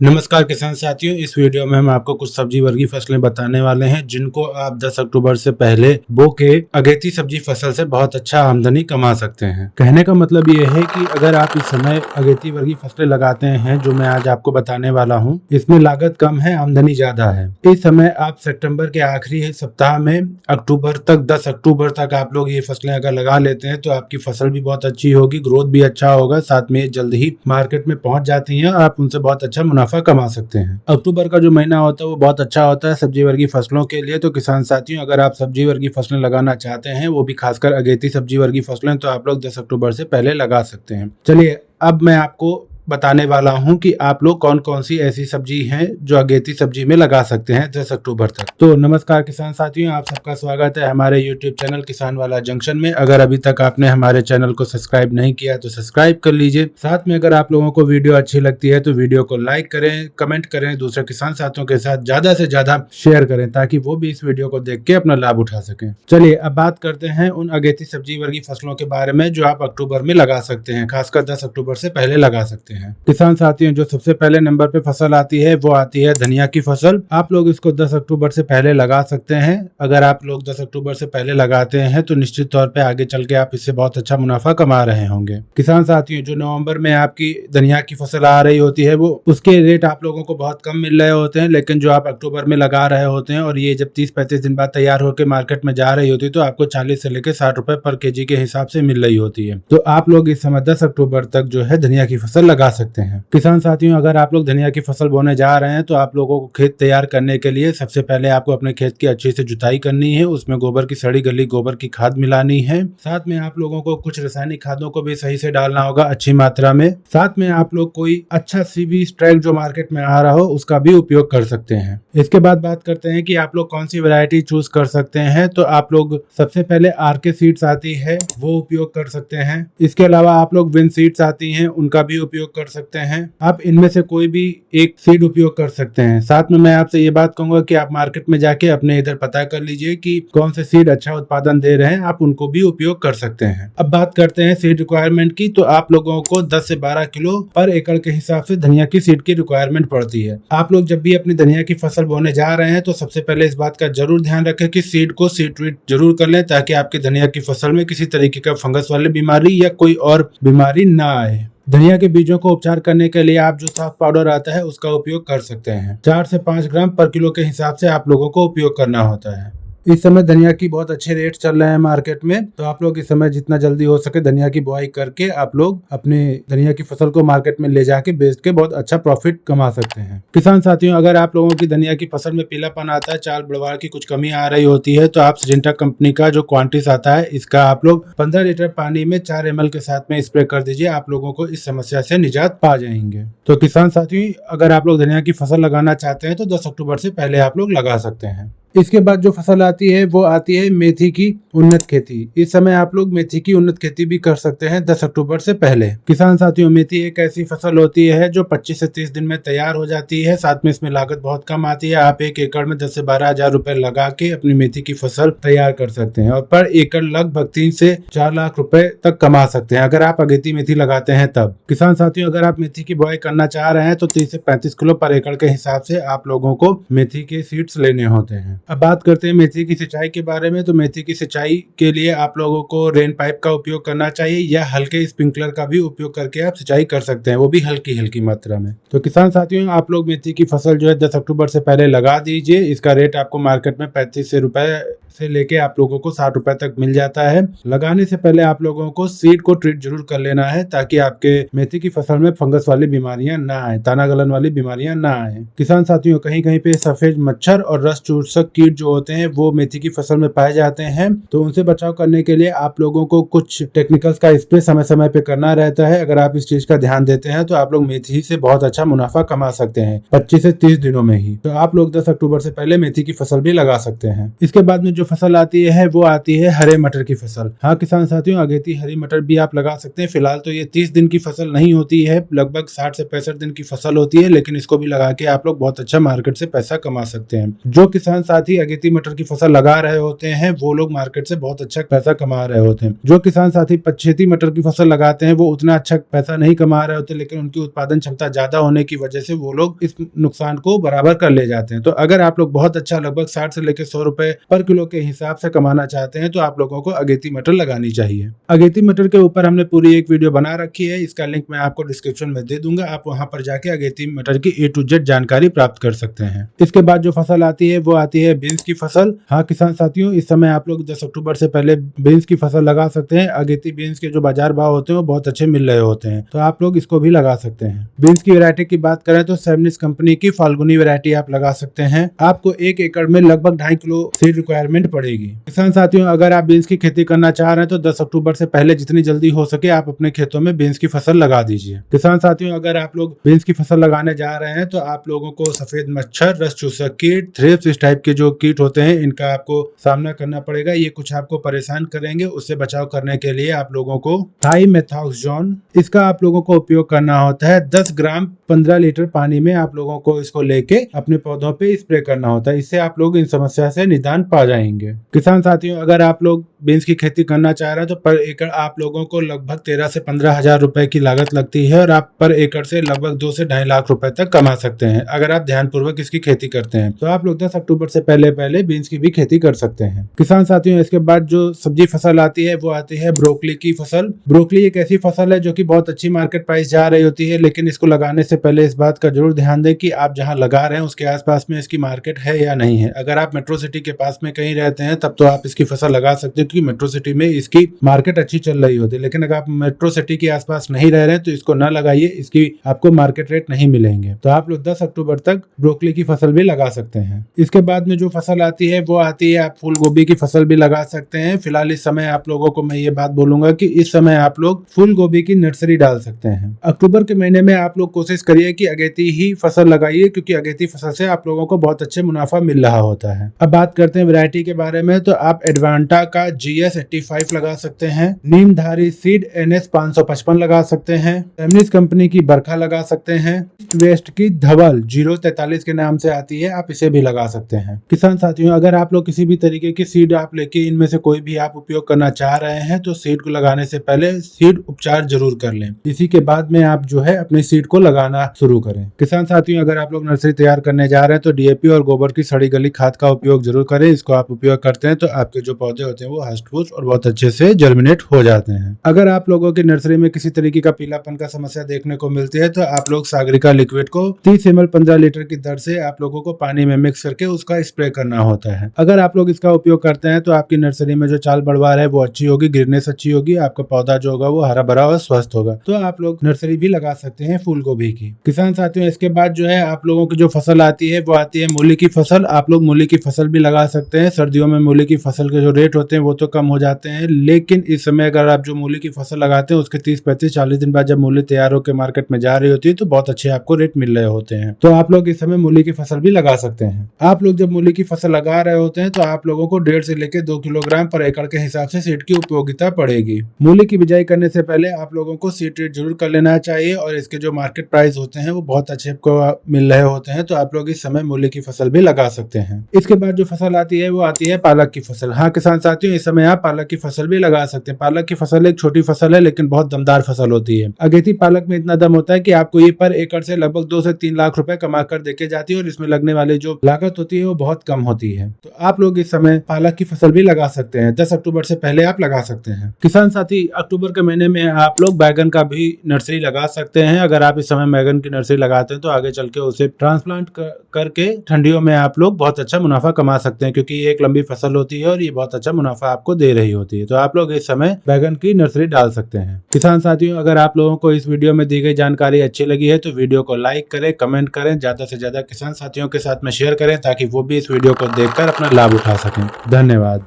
नमस्कार किसान साथियों, इस वीडियो में हम आपको कुछ सब्जी वर्गीय फसलें बताने वाले हैं जिनको आप 10 अक्टूबर से पहले बो के अगेती सब्जी फसल से बहुत अच्छा आमदनी कमा सकते हैं। कहने का मतलब ये है कि अगर आप इस समय अगेती वर्गीय फसलें लगाते हैं जो मैं आज आपको बताने वाला हूं, इसमें लागत कम है, आमदनी ज्यादा है। इस समय आप सितंबर के आखिरी सप्ताह में अक्टूबर तक 10 अक्टूबर तक आप लोग ये फसलें अगर लगा लेते हैं तो आपकी फसल भी बहुत अच्छी होगी, ग्रोथ भी अच्छा होगा, साथ में जल्द ही मार्केट में पहुंच जाती है और आप उनसे बहुत अच्छा मुनाफा कमा सकते हैं। अक्टूबर का जो महीना होता है वो बहुत अच्छा होता है सब्जी वर्गीय फसलों के लिए। तो किसान साथियों, अगर आप सब्जी वर्गीय फसलें लगाना चाहते हैं, वो भी खासकर अगेती सब्जी वर्गीय फसलें, तो आप लोग 10 अक्टूबर से पहले लगा सकते हैं। चलिए अब मैं आपको बताने वाला हूं कि आप लोग कौन कौन सी ऐसी सब्जी हैं जो अगेती सब्जी में लगा सकते हैं 10 अक्टूबर तक। तो नमस्कार किसान साथियों, आप सबका स्वागत है हमारे YouTube चैनल किसान वाला जंक्शन में। अगर अभी तक आपने हमारे चैनल को सब्सक्राइब नहीं किया तो सब्सक्राइब कर लीजिए। साथ में अगर आप लोगों को वीडियो अच्छी लगती है तो वीडियो को लाइक करें, कमेंट करें, दूसरे किसान साथियों के साथ ज्यादा से ज्यादा शेयर करें ताकि वो भी इस वीडियो को देख के अपना लाभ उठा सकें। चलिए अब बात करते हैं उन अगेती सब्जी वर्गीय फसलों के बारे में जो आप अक्टूबर में लगा सकते हैं, खासकर 10 अक्टूबर से पहले लगा सकते हैं। किसान साथियों, जो सबसे पहले नंबर पे फसल आती है वो आती है धनिया की फसल। आप लोग इसको 10 अक्टूबर से पहले लगा सकते हैं। अगर आप लोग 10 अक्टूबर से पहले लगाते हैं तो निश्चित तौर पे आगे चल के आप इससे बहुत अच्छा मुनाफा कमा रहे होंगे। किसान साथियों, जो नवंबर में आपकी धनिया की फसल आ रही होती है वो उसके रेट आप लोगों को बहुत कम मिल रहे होते हैं, लेकिन जो आप अक्टूबर में लगा रहे होते हैं और ये जब 30-35 दिन बाद तैयार होकर मार्केट में जा रही होती है तो आपको 40 से लेकर 60 रुपए पर केजी के हिसाब से मिल रही होती है। तो आप लोग इस समय 10 अक्टूबर तक जो है धनिया की फसल लगा सकते हैं। किसान साथियों, अगर आप लोग धनिया की फसल बोने जा रहे हैं तो आप लोगों को खेत तैयार करने के लिए सबसे पहले आपको अपने खेत की अच्छी से जुताई करनी है। उसमें गोबर की सड़ी गली गोबर की खाद मिलानी है। साथ में आप लोगों को कुछ रासायनिक खादों को भी सही से डालना होगा अच्छी मात्रा में। साथ में आप लोग कोई अच्छा सीवी स्ट्राइक जो मार्केट में आ रहा हो उसका भी उपयोग कर सकते हैं। इसके बाद बात करते हैं कि आप लोग कौन सी वैरायटी चूज कर सकते हैं। तो आप लोग सबसे पहले आरके सीड्स आती है वो उपयोग कर सकते हैं। इसके अलावा आप लोग विन सीड्स आती हैं उनका भी उपयोग कर सकते हैं। आप इनमें से कोई भी एक सीड उपयोग कर सकते हैं। साथ में मैं आपसे ये बात कहूंगा कि आप मार्केट में जाके अपने इधर पता कर लीजिए कि कौन से सीड अच्छा उत्पादन दे रहे हैं, आप उनको भी उपयोग कर सकते हैं। अब बात करते हैं सीड रिक्वायरमेंट की। तो आप लोगों को 10 से 12 किलो पर एकड़ के हिसाब से धनिया की सीड की रिक्वायरमेंट पड़ती है। आप लोग जब भी अपनी धनिया की फसल बोने जा रहे हैं तो सबसे पहले इस बात का जरूर ध्यान रखें कि सीड को सीड ट्रीट जरूर कर लें ताकि आपकी धनिया की फसल में किसी तरीके का फंगस वाली बीमारी या कोई और बीमारी ना आए। धनिया के बीजों को उपचार करने के लिए आप जो साफ पाउडर आता है उसका उपयोग कर सकते हैं। 4 से 5 ग्राम पर किलो के हिसाब से आप लोगों को उपयोग करना होता है। इस समय धनिया की बहुत अच्छे रेट चल रहे हैं मार्केट में, तो आप लोग इस समय जितना जल्दी हो सके धनिया की बुआई करके आप लोग अपने धनिया की फसल को मार्केट में ले जाके बेच के बहुत अच्छा प्रॉफिट कमा सकते हैं। किसान साथियों, अगर आप लोगों की धनिया की फसल में पीलापन आता है, चाल बढ़वार की कुछ कमी आ रही होती है, तो आप सिजेंटा कंपनी का जो क्वांटिस आता है इसका आप लोग 15 लीटर पानी में 4 ml के साथ में स्प्रे कर दीजिए। आप लोगों को इस समस्या से निजात पा जाएंगे। तो किसान साथियों, अगर आप लोग धनिया की फसल लगाना चाहते हैं तो 10 अक्टूबर से पहले आप लोग लगा सकते हैं। इसके बाद जो फसल आती है वो आती है मेथी की उन्नत खेती। इस समय आप लोग मेथी की उन्नत खेती भी कर सकते हैं 10 अक्टूबर से पहले। किसान साथियों, मेथी एक ऐसी फसल होती है जो 25 से 30 दिन में तैयार हो जाती है। साथ में इसमें लागत बहुत कम आती है। आप एक एकड़ में 10 से 12 हजार रुपए लगा के अपनी मेथी की फसल तैयार कर सकते हैं और पर एकड़ लगभग 3 से 4 लाख रुपए तक कमा सकते हैं अगर आप अगेती मेथी लगाते हैं तब। किसान साथियों, अगर आप मेथी की बुआई करना चाह रहे हैं तो 30 से 35 किलो पर एकड़ के हिसाब से आप लोगों को मेथी के सीड्स लेने होते हैं। अब बात करते हैं मेथी की सिंचाई के बारे में। तो मेथी की सिंचाई के लिए आप लोगों को रेन पाइप का उपयोग करना चाहिए या हल्के स्प्रिंकलर का भी उपयोग करके आप सिंचाई कर सकते हैं, वो भी हल्की हल्की मात्रा में। तो किसान साथियों, आप लोग मेथी की फसल जो है 10 अक्टूबर से पहले लगा दीजिए। इसका रेट आपको मार्केट में 35 रुपए से लेके आप लोगों को 60 रुपए तक मिल जाता है। लगाने से पहले आप लोगों को सीड को ट्रीट जरूर कर लेना है ताकि आपके मेथी की फसल में फंगस वाली बीमारियां ना आए, तना गलन वाली बीमारियां ना आए। किसान साथियों, कहीं कहीं पे सफेद मच्छर और रस चूसक कीट जो होते हैं वो मेथी की फसल में पाए जाते हैं, तो उनसे बचाव करने के लिए आप लोगों को कुछ टेक्निकल्स का स्प्रे समय समय पे करना रहता है। अगर आप इस चीज का ध्यान देते हैं तो आप लोग मेथी से बहुत अच्छा मुनाफा कमा सकते हैं 25 से 30 दिनों में ही। तो आप लोग 10 अक्टूबर से पहले मेथी की फसल भी लगा सकते हैं। इसके बाद में जो फसल आती है वो आती है हरे मटर की फसल। हाँ किसान साथियों, अगेती हरी मटर भी आप लगा सकते हैं। फिलहाल तो ये 30 दिन की फसल नहीं होती है, लगभग 60 से 65 दिन की फसल होती है, लेकिन इसको भी लगा के आप लोग बहुत अच्छा मार्केट से पैसा कमा सकते हैं। जो किसान साथी अगेती मटर की फसल लगा रहे होते हैं वो लोग मार्केट से बहुत अच्छा पैसा कमा रहे होते हैं। जो किसान साथी पछेती मटर की फसल लगाते हैं वो उतना अच्छा पैसा नहीं कमा रहे होते, लेकिन उनकी उत्पादन क्षमता ज्यादा होने की वजह से वो लोग इस नुकसान को बराबर कर ले जाते हैं। तो अगर आप लोग बहुत अच्छा लगभग 60 से लेकर 100 रुपए पर किलो के हिसाब से कमाना चाहते हैं तो आप लोगों को अगेती मटर लगानी चाहिए। अगेती मटर के ऊपर हमने पूरी एक वीडियो बना रखी है, इसका लिंक मैं आपको डिस्क्रिप्शन में दे दूंगा। आप वहां पर जाके अगेती मटर की A to Z जानकारी प्राप्त कर सकते हैं। इसके बाद जो फसल आती है वो आती है बीन्स की फसल। हाँ किसान साथियों, इस समय आप लोग 10 अक्टूबर से पहले बीन्स की फसल लगा सकते हैं। अगेती बीन्स के जो बाजार भाव होते हैं वो बहुत अच्छे मिल रहे होते हैं, तो आप लोग इसको भी लगा सकते हैं। बीन्स की वैरायटी की बात करें तो सेमनिस कंपनी की फाल्गुनी वैरायटी आप लगा सकते हैं। आपको 1 एकड़ में लगभग 2.5 किलो सीड रिक्वायरमेंट पड़ेगी। किसान साथियों, अगर आप बीन्स की खेती करना चाह रहे हैं तो 10 अक्टूबर से पहले जितनी जल्दी हो सके आप अपने खेतों में बीन्स की फसल लगा दीजिए। किसान साथियों, अगर आप लोग बीन्स की फसल लगाने जा रहे हैं तो आप लोगों को सफेद मच्छर, रस चूसक कीट, थ्रिप्स, इस टाइप के जो कीट होते हैं इनका आपको सामना करना पड़ेगा। ये कुछ आपको परेशान करेंगे। उससे बचाव करने के लिए आप लोगों को थाइमेथाक्सोन इसका आप लोगों को उपयोग करना होता है। 10 ग्राम 15 लीटर पानी में आप लोगों को इसको लेके अपने पौधों पे स्प्रे करना होता है। इससे आप लोग इन समस्या से निदान पा जाएंगे। किसान साथियों, अगर आप लोग बीन्स की खेती करना चाह रहे हैं तो पर एकड़ आप लोगों को लगभग 13 से 15 हजार रुपए की लागत लगती है और आप पर एकड़ से लगभग 2 से 2.5 लाख रुपए तक कमा सकते हैं अगर आप ध्यानपूर्वक इसकी खेती करते हैं। तो आप लोग 10 अक्टूबर से पहले बीन्स की भी खेती कर सकते हैं। किसान साथियों, इसके बाद जो सब्जी फसल आती है वो आती है ब्रोकली की फसल। ब्रोकली एक ऐसी फसल है जो कि बहुत अच्छी मार्केट प्राइस जा रही होती है, लेकिन इसको लगाने से पहले इस बात का जरूर ध्यान दें कि आप जहां लगा रहे हैं उसके आसपास में इसकी मार्केट है या नहीं है। अगर आप मेट्रो सिटी के पास में कहीं रहते हैं तब तो आप इसकी फसल लगा सकते हो, क्योंकि मेट्रो सिटी में इसकी मार्केट अच्छी चल रही होती है। लेकिन अगर आप मेट्रो सिटी के आसपास नहीं रह रहे हैं तो इसको न लगाइए, इसकी आपको मार्केट रेट नहीं मिलेंगे। तो आप लोग 10 अक्टूबर तक ब्रोकली की फसल भी लगा सकते हैं। इसके बाद में जो फसल आती है वो आती है, आप फूल गोभी की फसल भी लगा सकते हैं। फिलहाल इस समय आप लोगों को मैं ये बात बोलूंगा कि इस समय आप लोग फूल गोभी की नर्सरी डाल सकते हैं। अक्टूबर के महीने में आप लोग कोशिश करिए कि अगेती ही फसल लगाइए, क्योंकि अगेती फसल से आप लोगों को बहुत अच्छे मुनाफा मिल रहा होता है। अब बात करते हैं वैरायटी के बारे में, तो आप एडवांटा का GS 85 लगा सकते हैं। नीमधारी सीड NS 555 लगा सकते हैं। सेमनिस कंपनी की बरखा लगा सकते हैं। वेस्ट की धवल 043 के नाम से आती है, आप इसे भी लगा सकते हैं। किसान साथियों, अगर आप लोग किसी भी तरीके की सीड आप लेके इनमें से कोई भी आप उपयोग करना चाह रहे हैं तो सीड को लगाने से पहले सीड उपचार जरूर कर लें। इसी के बाद में आप जो है अपनी सीड को लगाना शुरू करें। किसान साथियों, अगर आप लोग नर्सरी तैयार करने जा रहे हैं तो DAP और गोबर की सड़ी गली खाद का उपयोग जरूर करें। इसको आप उपयोग करते हैं तो आपके जो पौधे होते हैं वो हष्ट-पुष्ट और बहुत अच्छे से जर्मिनेट हो जाते हैं। अगर आप लोगों की नर्सरी में किसी तरीके का पीलापन का समस्या देखने को मिलती है तो आप लोग सागरिका लिक्विड को 30 ml 15 लीटर की दर से आप लोगों को पानी में मिक्स करके उसका स्प्रे करना होता है। अगर आप लोग इसका उपयोग करते हैं तो आपकी नर्सरी में जो चाल बढ़वार है वो अच्छी होगी, गिरनेस अच्छी होगी, आपका पौधा जो होगा वो हरा भरा और स्वस्थ होगा। तो आप लोग नर्सरी भी लगा सकते हैं फूल गोभी की। किसान साथियों, इसके बाद जो है आप लोगों की जो फसल आती है वो आती है मूली की फसल। आप लोग मूली की फसल भी लगा सकते हैं। सर्दियों में मूली की फसल के जो रेट होते हैं वो तो कम हो जाते हैं, लेकिन इस समय अगर आप जो मूली की फसल लगाते हैं उसके 30, 35, 40 दिन बाद जब मूली तैयार होकर मार्केट में जा रही होती है तो बहुत अच्छे आपको रेट मिल रहे होते हैं। तो आप लोग इस समय मूली की फसल भी लगा सकते हैं। आप लोग जब मूली की फसल लगा रहे होते हैं तो आप लोगों को 1.5 से लेकर 2 किलोग्राम पर एकड़ के हिसाब से सीड की उपयोगिता पड़ेगी। मूली की बिजाई करने से पहले आप लोगों को सीड ट्रीट जरूर कर लेना चाहिए और इसके जो मार्केट प्राइस होते हैं वो बहुत अच्छे आपको मिल रहे होते हैं। तो आप लोग इस समय मूली की फसल भी लगा सकते हैं। इसके बाद जो फसल आती है वो आती है पालक की फसल। हाँ किसान साथियों, इस समय आप पालक की फसल भी लगा सकते हैं। पालक की फसल एक छोटी फसल है लेकिन बहुत दमदार फसल होती है। अगेती पालक में इतना दम होता है कि आपको ये पर एकड़ से लगभग 2 से 3 लाख रुपए कमा कर देके जाती है और इसमें लगने वाली जो लागत होती है वो बहुत कम होती है। तो आप लोग इस समय पालक की फसल भी लगा सकते हैं। 10 अक्टूबर से पहले आप लगा सकते हैं। किसान साथी, अक्टूबर के महीने में आप लोग बैगन का भी नर्सरी लगा सकते हैं। अगर आप इस समय बैगन की नर्सरी लगाते हैं तो आगे चल के उसे ट्रांसप्लांट करके ठंडियों में आप लोग बहुत अच्छा मुनाफा कमा सकते हैं, क्योंकि ये एक लंबी फसल होती है और ये बहुत अच्छा मुनाफा आपको दे रही होती है। तो आप लोग इस समय बैगन की नर्सरी डाल सकते हैं। किसान साथियों, अगर आप लोगों को इस वीडियो में दी गई जानकारी अच्छी लगी है तो वीडियो को लाइक करें, कमेंट करें, ज्यादा से ज्यादा किसान साथियों के साथ में शेयर करें ताकि वो भी इस वीडियो को देखकर अपना लाभ उठा सकें। धन्यवाद।